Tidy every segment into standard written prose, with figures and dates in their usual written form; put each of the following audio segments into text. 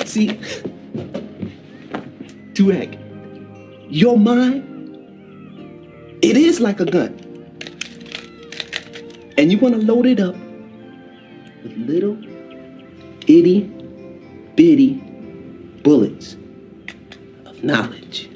See, Turek, your mind, it is like a gun. And you want to load it up with little itty bitty bullets of knowledge.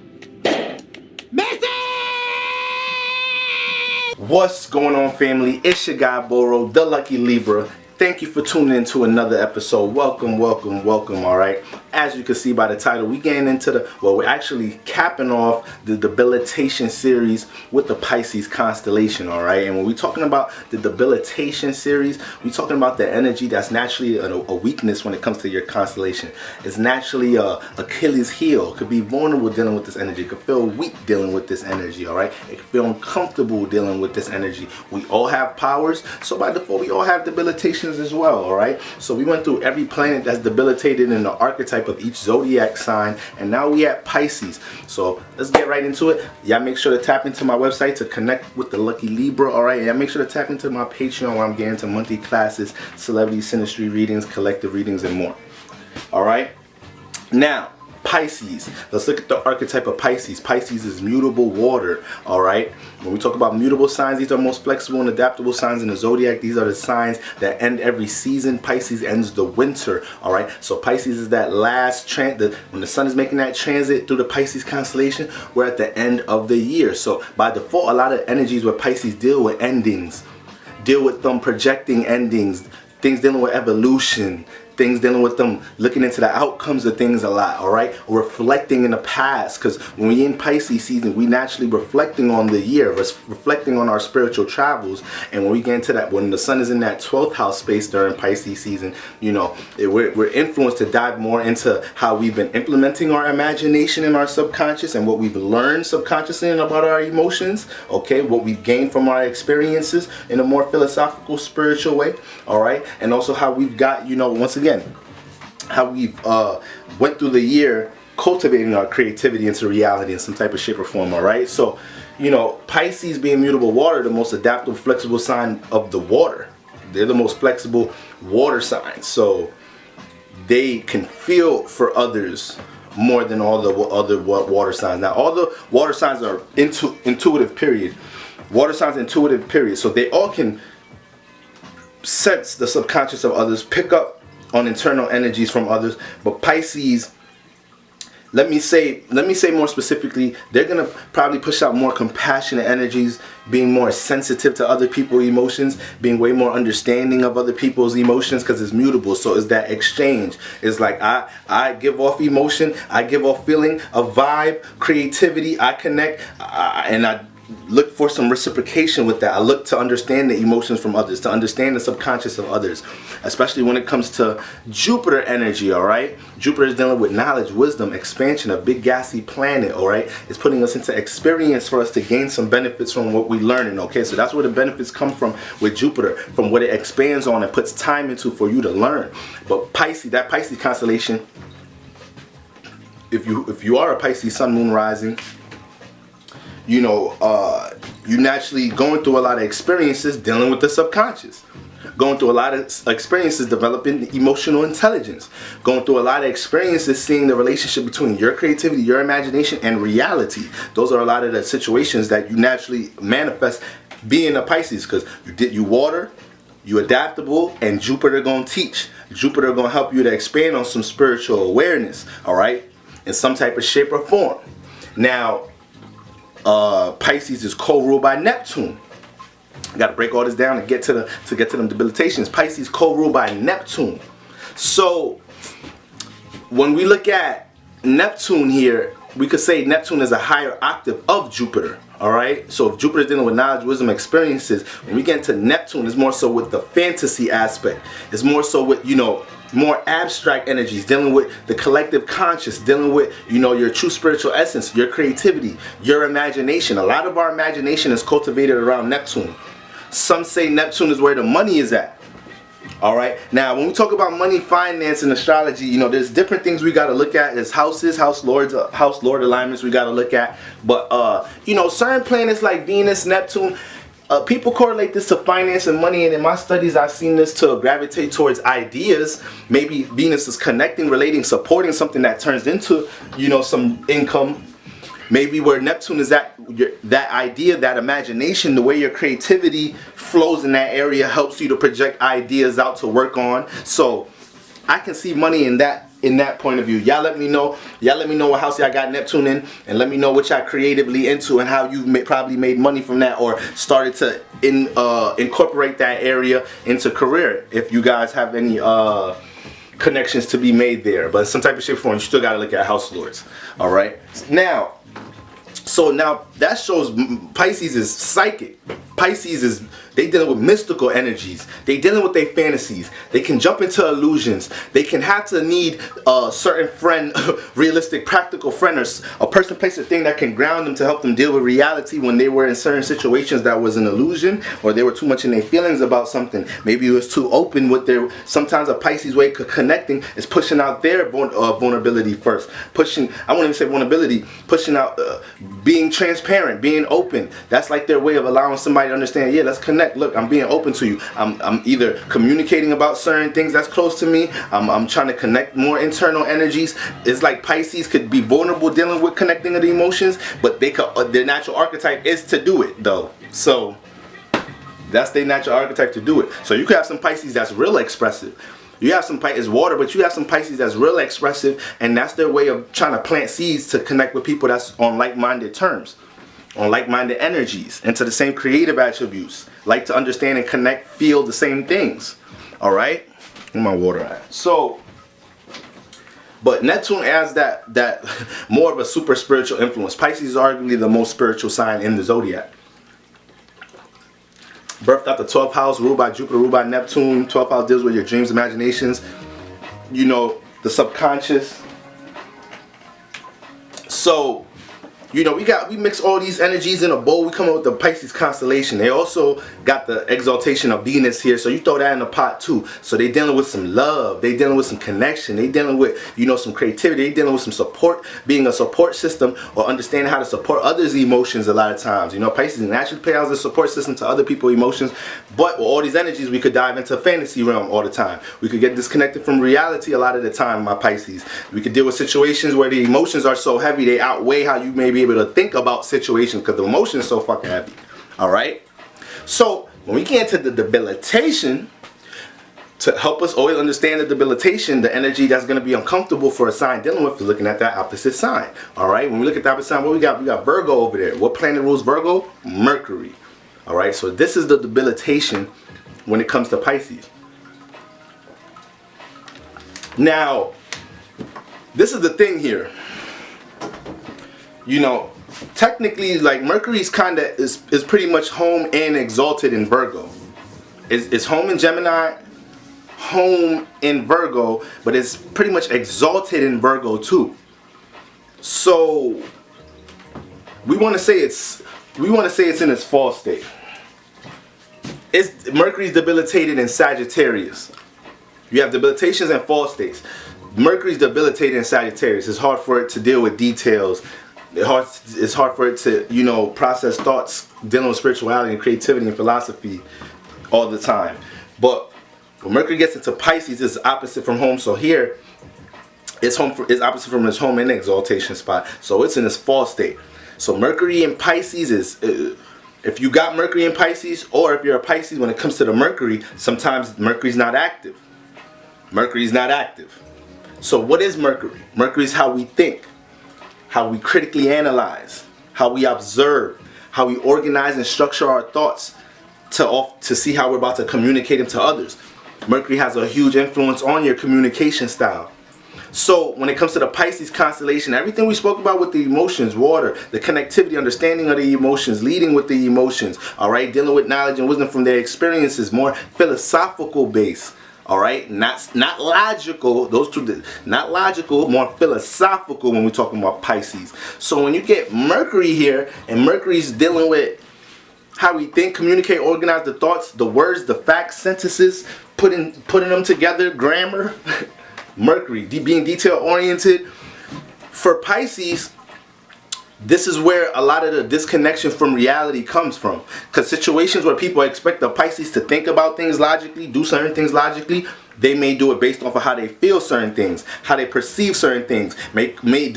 What's going on, family? It's your guy Boro, the Lucky Libra. Thank you for tuning in to another episode. Welcome, welcome, welcome, alright? As you can see by the title, we getting into we're actually capping off the Debilitation series with the Pisces constellation, alright? And when we're talking about the Debilitation series, we're talking about the energy that's naturally a weakness when it comes to your constellation. It's naturally a Achilles heel. It could be vulnerable dealing with this energy. It could feel weak dealing with this energy, alright? It could feel uncomfortable dealing with this energy. We all have powers, so by default, we all have debilitation as well, alright? So we went through every planet that's debilitated in the archetype of each zodiac sign, and now we at Pisces. So let's get right into it. Y'all make sure to tap into my website to connect with the Lucky Libra, alright? And y'all make sure to tap into my Patreon where I'm getting into monthly classes, celebrity synastry readings, collective readings, and more. Alright? Now, Pisces. Let's look at the archetype of Pisces. Pisces is mutable water, alright? When we talk about mutable signs, these are most flexible and adaptable signs in the zodiac. These are the signs that end every season. Pisces ends the winter, alright? So Pisces is that last when the sun is making that transit through the Pisces constellation, we're at the end of the year. So by default, a lot of energies where Pisces deal with endings, deal with them projecting endings, things dealing with evolution, things dealing with them looking into the outcomes of things a lot, alright? Reflecting in the past, because when we in Pisces season, we naturally reflecting on the year, reflecting on our spiritual travels. And when we get into that, when the sun is in that 12th house space during Pisces season, you know, we're influenced to dive more into how we've been implementing our imagination in our subconscious and what we've learned subconsciously about our emotions, okay? What we've gained from our experiences in a more philosophical, spiritual way, alright? And also how we've got, you know, once again, how we've went through the year cultivating our creativity into reality in some type of shape or form, alright? So, you know, Pisces being mutable water, the most adaptable, flexible sign of the water. They're the most flexible water signs. So they can feel for others more than all the other water signs. Now, all the water signs are intuitive, period. Water signs intuitive, period. So they all can sense the subconscious of others, pick up on internal energies from others. But Pisces, let me say more specifically, they're gonna probably push out more compassionate energies, being more sensitive to other people's emotions, being way more understanding of other people's emotions, because it's mutable. So it's that exchange. It's like I give off emotion, I give off feeling, a vibe, creativity, I connect, and I look for some reciprocation with that. I look to understand the emotions from others, to understand the subconscious of others, especially when it comes to Jupiter energy, alright? Jupiter is dealing with knowledge, wisdom, expansion, a big gassy planet, alright? It's putting us into experience for us to gain some benefits from what we're learning, okay? So that's where the benefits come from with Jupiter, from what it expands on and puts time into for you to learn. But Pisces, that Pisces constellation, if you are a Pisces sun, moon, rising, you know, you naturally going through a lot of experiences dealing with the subconscious, going through a lot of experiences developing emotional intelligence, going through a lot of experiences seeing the relationship between your creativity, your imagination, and reality. Those are a lot of the situations that you naturally manifest being a Pisces, because you water, you adaptable, and Jupiter gonna teach. Jupiter gonna help you to expand on some spiritual awareness, alright, in some type of shape or form. Now, Pisces is co-ruled by Neptune. I gotta break all this down to get to them debilitations. Pisces co-ruled by Neptune. So when we look at Neptune here, we could say Neptune is a higher octave of Jupiter. Alright? So if Jupiter is dealing with knowledge, wisdom, experiences, when we get into Neptune, it's more so with the fantasy aspect. It's more so with, you know, more abstract energies, dealing with the collective conscious, dealing with, you know, your true spiritual essence, your creativity, your imagination. A lot of our imagination is cultivated around Neptune. Some say Neptune is where the money is at. Alright, now when we talk about money, finance, and astrology, you know, there's different things we got to look at. There's houses, house lord alignments we got to look at. But, you know, certain planets like Venus, Neptune, People correlate this to finance and money, and in my studies I've seen this to gravitate towards ideas. Maybe Venus is connecting, relating, supporting something that turns into, you know, some income. Maybe where Neptune is that idea, that imagination, the way your creativity flows in that area helps you to project ideas out to work on. So I can see money in that point of view. Y'all let me know. Y'all let me know what house y'all got Neptune in, and let me know what y'all creatively into and how you probably made money from that or started to incorporate that area into career. If you guys have any connections to be made there, but some type of shape form, you still got to look at house lords. All right. Now that shows Pisces is psychic. Pisces is, they dealing with mystical energies. They dealing with their fantasies. They can jump into illusions. They can have to need a certain friend, realistic, practical friend, or a person, place, or thing that can ground them to help them deal with reality when they were in certain situations that was an illusion, or they were too much in their feelings about something. Maybe it was too open with their, sometimes a Pisces way of connecting is pushing out their vulnerability first. Pushing, I won't even say vulnerability, pushing out, being transparent, being open. That's like their way of allowing somebody to understand, yeah, let's connect. Look, I'm being open to you. I'm either communicating about certain things that's close to me. I'm trying to connect more internal energies. It's like Pisces could be vulnerable dealing with connecting of the emotions, but they could, their natural archetype is to do it though. So that's their natural archetype to do it. So you could have some Pisces that's real expressive. You have some Pisces, water, but you have some Pisces that's real expressive, and that's their way of trying to plant seeds to connect with people that's on like-minded terms, on like-minded energies, and to the same creative attributes, like to understand and connect, feel the same things. All right, where my water at? So, but Neptune has that more of a super spiritual influence. Pisces is arguably the most spiritual sign in the zodiac. Birthed out the 12th house, ruled by Jupiter, ruled by Neptune. 12th house deals with your dreams, imaginations, you know, the subconscious. So, you know, we mix all these energies in a bowl. We come up with the Pisces constellation. They also got the exaltation of Venus here, so you throw that in the pot too. So they dealing with some love. They dealing with some connection. They dealing with, you know, some creativity. They dealing with some support, being a support system, or understanding how to support others' emotions a lot of times. You know, Pisces naturally play out as a support system to other people's emotions. But with all these energies, we could dive into fantasy realm all the time. We could get disconnected from reality a lot of the time, my Pisces. We could deal with situations where the emotions are so heavy, they outweigh how you may be able to think about situations because the emotion is so fucking heavy. All right. So when we get into the debilitation, to help us always understand the debilitation, the energy that's going to be uncomfortable for a sign dealing with, is looking at that opposite sign. All right. When we look at the opposite sign, what we got? We got Virgo over there. What planet rules Virgo? Mercury. All right. So this is the debilitation when it comes to Pisces. Now, this is the thing here. You know, technically, like, Mercury's kind of is pretty much home and exalted in Virgo. It's home in Gemini, home in Virgo, but it's pretty much exalted in Virgo too. So we want to say it's in its fall state. Mercury's debilitated in Sagittarius. You have debilitations and fall states. Mercury's debilitated in Sagittarius. It's hard for it to deal with details. It's hard for it to, you know, process thoughts dealing with spirituality and creativity and philosophy all the time. But when Mercury gets into Pisces, it's opposite from home. So here, it's opposite from its home and exaltation spot. So it's in its fall state. So Mercury in Pisces is, if you got Mercury in Pisces, or if you're a Pisces, when it comes to the Mercury, sometimes Mercury's not active. Mercury's not active. So what is Mercury? Mercury is how we think, how we critically analyze, how we observe, how we organize and structure our thoughts to see how we're about to communicate them to others. Mercury has a huge influence on your communication style. So when it comes to the Pisces constellation, everything we spoke about with the emotions, water, the connectivity, understanding of the emotions, leading with the emotions, all right, dealing with knowledge and wisdom from their experiences, more philosophical base. All right, not logical. Those two, not logical, more philosophical when we're talking about Pisces. So when you get Mercury here, and Mercury's dealing with how we think, communicate, organize the thoughts, the words, the facts, sentences, putting them together, grammar. Mercury being detail oriented. For Pisces, This is where a lot of the disconnection from reality comes from. Because situations where people expect the Pisces to think about things logically, do certain things logically, they may do it based off of how they feel certain things, how they perceive certain things, may create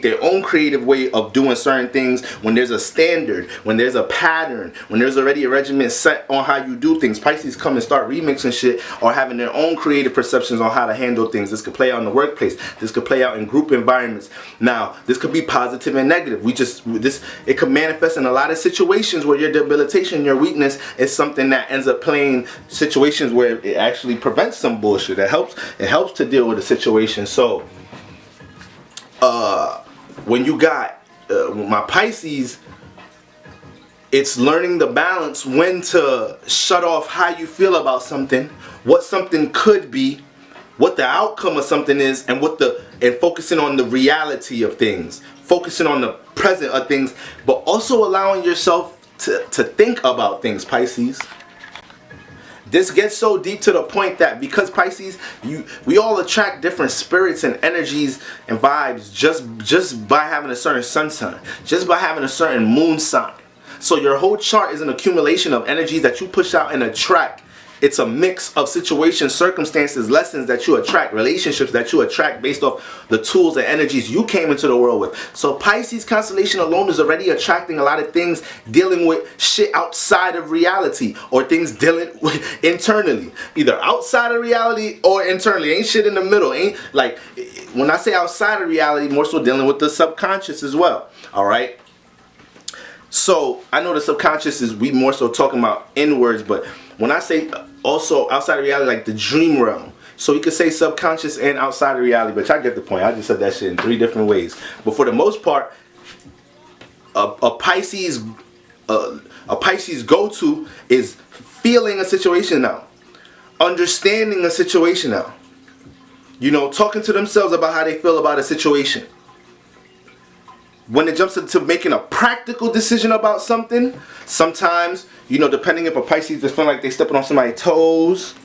their own creative way of doing certain things when there's a standard, when there's a pattern, when there's already a regimen set on how you do things. Pisces come and start remixing shit or having their own creative perceptions on how to handle things. This could play out in the workplace. This could play out in group environments. Now, this could be positive and negative. It could manifest in a lot of situations where your debilitation, your weakness is something that ends up playing situations where it actually prevents some bullshit. It helps to deal with a situation. So when you got my Pisces, it's learning the balance, when to shut off how you feel about something, what something could be, what the outcome of something is, and focusing on the reality of things, focusing on the present of things, but also allowing yourself to think about things, Pisces. This gets so deep to the point that because Pisces, we all attract different spirits and energies and vibes just by having a certain sun sign, just by having a certain moon sign. So your whole chart is an accumulation of energies that you push out and attract. It's a mix of situations, circumstances, lessons that you attract, relationships that you attract based off the tools and energies you came into the world with. So Pisces constellation alone is already attracting a lot of things dealing with shit outside of reality, or things dealing with internally. Either outside of reality or internally. Ain't shit in the middle. Ain't like, when I say outside of reality, more so dealing with the subconscious as well. Alright? So I know the subconscious is, we more so talking about inwards, but when I say also outside of reality, like the dream realm. So you could say subconscious and outside of reality, but y'all get the point. I just said that shit in 3 different ways. But for the most part, a Pisces go-to is feeling a situation out, understanding a situation out. You know, talking to themselves about how they feel about a situation. When it jumps into making a practical decision about something, sometimes, you know, depending if a Pisces just feeling like they stepping on somebody's toes.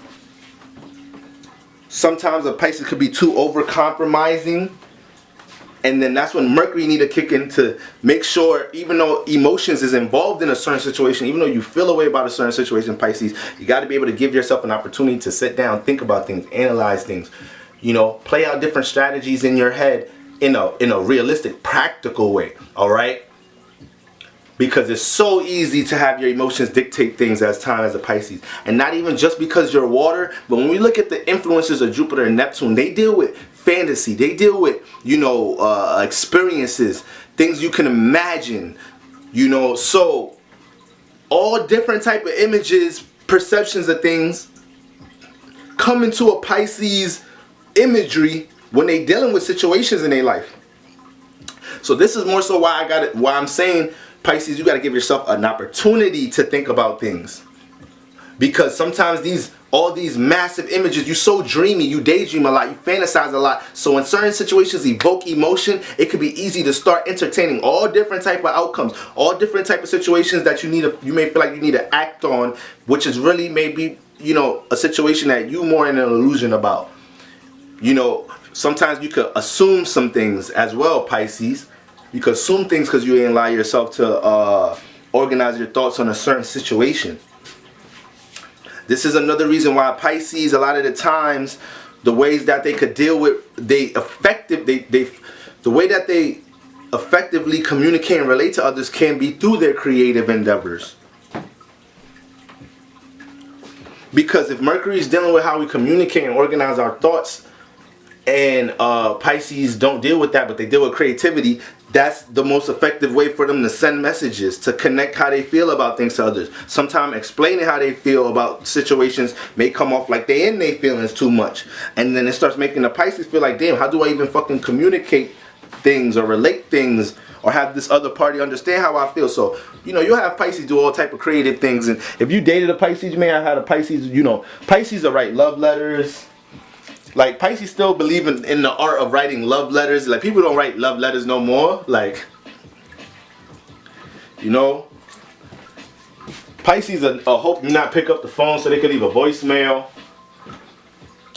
Sometimes a Pisces could be too over-compromising. And then that's when Mercury need to kick in to make sure, even though emotions is involved in a certain situation, even though you feel a way about a certain situation, Pisces, you got to be able to give yourself an opportunity to sit down, think about things, analyze things. You know, play out different strategies in your head in a realistic, practical way, all right? Because it's so easy to have your emotions dictate things as a Pisces. And not even just because you're water, but when we look at the influences of Jupiter and Neptune, they deal with fantasy. They deal with, you know, experiences, things you can imagine, you know. So all different type of images, perceptions of things come into a Pisces imagery when they dealing with situations in their life. So this is more so why I'm saying, Pisces, you got to give yourself an opportunity to think about things. Because sometimes all these massive images, you're so dreamy, you daydream a lot, you fantasize a lot. So when certain situations evoke emotion, it could be easy to start entertaining all different type of outcomes, all different type of situations that you may feel like you need to act on, which is really maybe, you know, a situation that you more in an illusion about. You know, sometimes you could assume some things as well, Pisces. You could assume things because you ain't allow yourself to organize your thoughts on a certain situation. This is another reason why Pisces, a lot of the times, the ways that they could deal with, the way that they effectively communicate and relate to others can be through their creative endeavors. Because if Mercury is dealing with how we communicate and organize our thoughts, and Pisces don't deal with that, but they deal with creativity, that's the most effective way for them to send messages, to connect how they feel about things to others. Sometimes explaining how they feel about situations may come off like they in their feelings too much. And then it starts making the Pisces feel like, damn, how do I even fucking communicate things or relate things or have this other party understand how I feel? So, you know, you'll have Pisces do all type of creative things. And if you dated a Pisces, you may have had a Pisces, you know, Pisces will write love letters. Like, Pisces still believe in the art of writing love letters. Like, people don't write love letters no more. Like, you know, Pisces hope you not pick up the phone so they could leave a voicemail.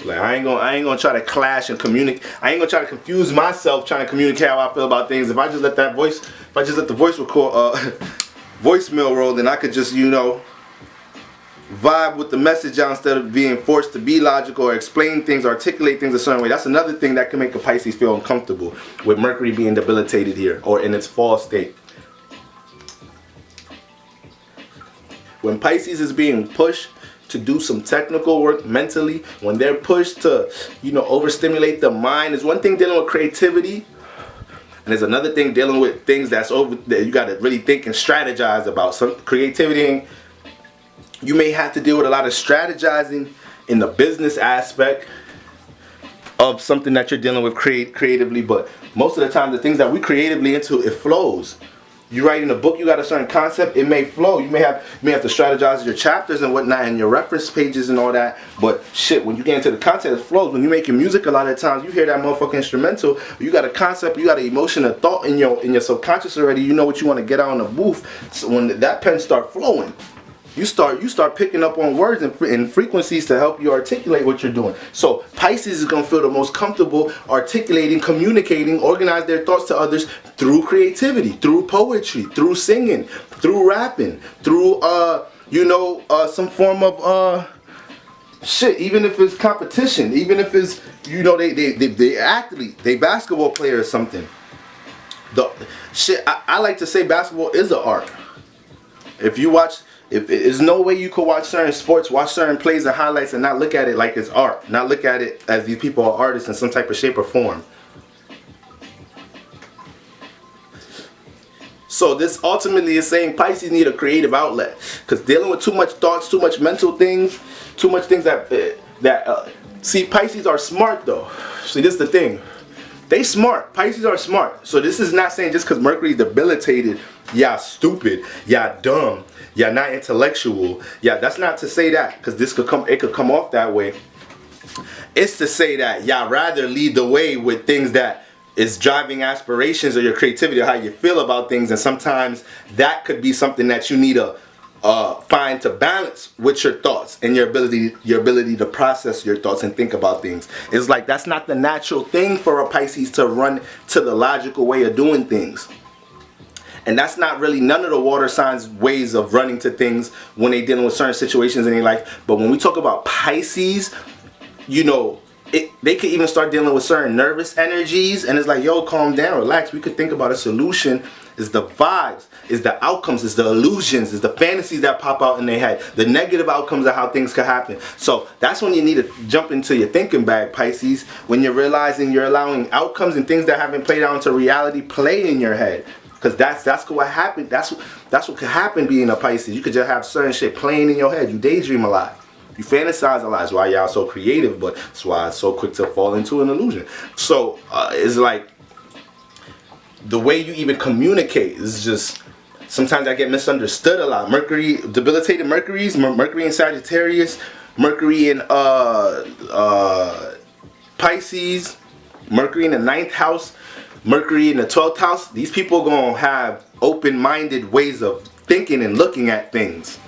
Like I ain't gonna try to clash and communicate. I ain't gonna try to confuse myself trying to communicate how I feel about things. If I just let that voice, if I just let the voice record, voicemail roll, then I could just, you know, vibe with the message out instead of being forced to be logical or explain things, articulate things a certain way. That's another thing that can make a Pisces feel uncomfortable, with Mercury being debilitated here or in its fall state. When Pisces is being pushed to do some technical work mentally, when they're pushed to, you know, overstimulate the mind, is one thing dealing with creativity, and there's another thing dealing with things that you got to really think and strategize about. Some creativity, you may have to deal with a lot of strategizing in the business aspect of something that you're dealing with creatively, but most of the time the things that we creatively into, it flows. You writing a book, you got a certain concept, it may flow. You may have to strategize your chapters and whatnot and your reference pages and all that. But shit, when you get into the content, it flows. When you're making music, a lot of times you hear that motherfucking instrumental, you got a concept, you got an emotion, a thought in your subconscious already. You know what you want to get out on the booth. So when that pen start flowing, you start picking up on words and frequencies to help you articulate what you're doing. So Pisces is going to feel the most comfortable articulating, communicating, organize their thoughts to others through creativity, through poetry, through singing, through rapping, through some form of shit. Even if it's competition, even if it's, you know, they athlete, they basketball player or something. The shit, I like to say basketball is an art. If there's no way you could watch certain sports, watch certain plays and highlights and not look at it like it's art. Not look at it as these people are artists in some type of shape or form. So this ultimately is saying Pisces need a creative outlet. Because dealing with too much thoughts, too much mental things, too much things see, Pisces are smart though. See, this is the thing. They smart. Pisces are smart. So this is not saying just because Mercury is debilitated, y'all stupid, y'all dumb, y'all not intellectual. Yeah, that's not to say that, because it could come off that way. It's to say that y'all rather lead the way with things that is driving aspirations or your creativity or how you feel about things, and sometimes that could be something that you need to find to balance with your thoughts and your ability to process your thoughts and think about things. It's like that's not the natural thing for a Pisces to run to the logical way of doing things. And that's not really none of the water signs' ways of running to things when they're dealing with certain situations in their life. But when we talk about Pisces, you know, they could even start dealing with certain nervous energies, and it's like, yo, calm down, relax. We could think about a solution. Is the vibes, is the outcomes, is the illusions, is the fantasies that pop out in their head, the negative outcomes of how things could happen. So that's when you need to jump into your thinking bag, Pisces, when you're realizing you're allowing outcomes and things that haven't played out into reality play in your head. Because that's what happened. That's what could happen being a Pisces. You could just have certain shit playing in your head. You daydream a lot. You fantasize a lot. That's why y'all so creative, but that's why it's so quick to fall into an illusion. So it's like the way you even communicate is just, sometimes I get misunderstood a lot. Mercury, debilitated Mercuries, Mercury in Sagittarius, Mercury in Pisces, Mercury in the 9th house, Mercury in the 12th house. These people are going to have open-minded ways of thinking and looking at things.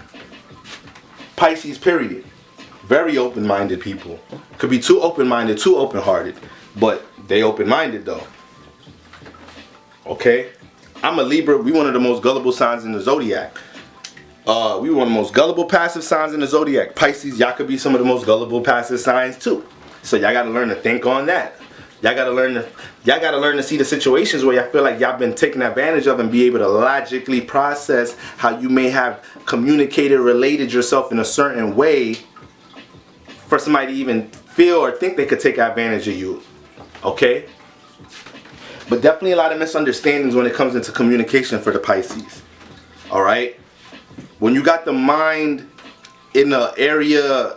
Pisces, period. Very open-minded people. Could be too open-minded, too open-hearted, but they open-minded though. Okay? I'm a Libra. We one of the most gullible signs in the zodiac. We one of the most gullible passive signs in the zodiac. Pisces, y'all could be some of the most gullible passive signs too. So y'all gotta learn to think on that. Y'all gotta learn to see the situations where y'all feel like y'all been taken advantage of and be able to logically process how you may have communicated, related yourself in a certain way for somebody to even feel or think they could take advantage of you. Okay? But definitely a lot of misunderstandings when it comes into communication for the Pisces. Alright? When you got the mind in the area,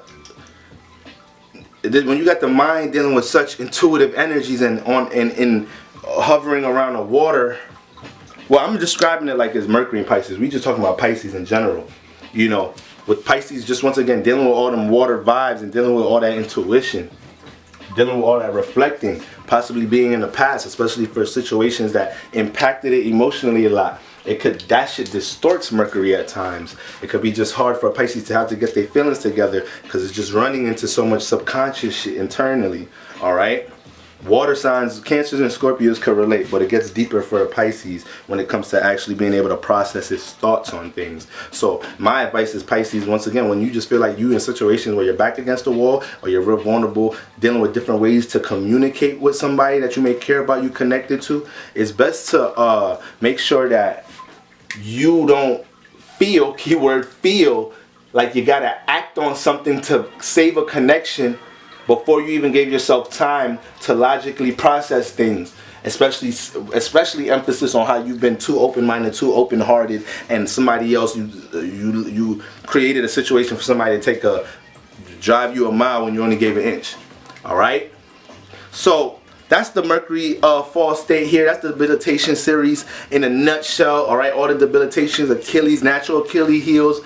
when you got the mind dealing with such intuitive energies and hovering around the water, well, I'm describing it like it's Mercury and Pisces. We just talking about Pisces in general. You know, with Pisces, just once again, dealing with all them water vibes and dealing with all that intuition, dealing with all that reflecting, possibly being in the past, especially for situations that impacted it emotionally a lot. that shit distorts Mercury at times. It could be just hard for a Pisces to have to get their feelings together because it's just running into so much subconscious shit internally. All right. Water signs, Cancers and Scorpios could relate, but it gets deeper for a Pisces when it comes to actually being able to process his thoughts on things. So my advice is, Pisces, once again, when you just feel like you in situations where you're back against the wall or you're real vulnerable, dealing with different ways to communicate with somebody that you may care about, you connected to, it's best to make sure that you don't feel, keyword feel, like you gotta act on something to save a connection before you even gave yourself time to logically process things. Especially emphasis on how you've been too open-minded, too open-hearted, and somebody else, you created a situation for somebody to drive you a mile when you only gave an inch. All right. So that's the Mercury fall state here. That's the debilitation series in a nutshell. All right, all the debilitations, Achilles, natural Achilles heels,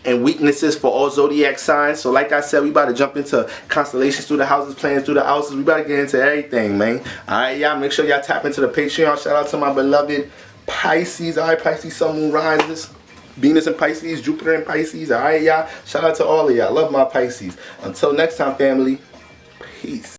and weaknesses for all zodiac signs. So like I said, we about to jump into constellations through the houses, planets through the houses. We about to get into everything, man. All right, y'all. Make sure y'all tap into the Patreon. Shout out to my beloved Pisces. All right, Pisces, Sun, Moon, rises. Venus in Pisces, Jupiter in Pisces. All right, y'all. Shout out to all of y'all. Love my Pisces. Until next time, family. Peace.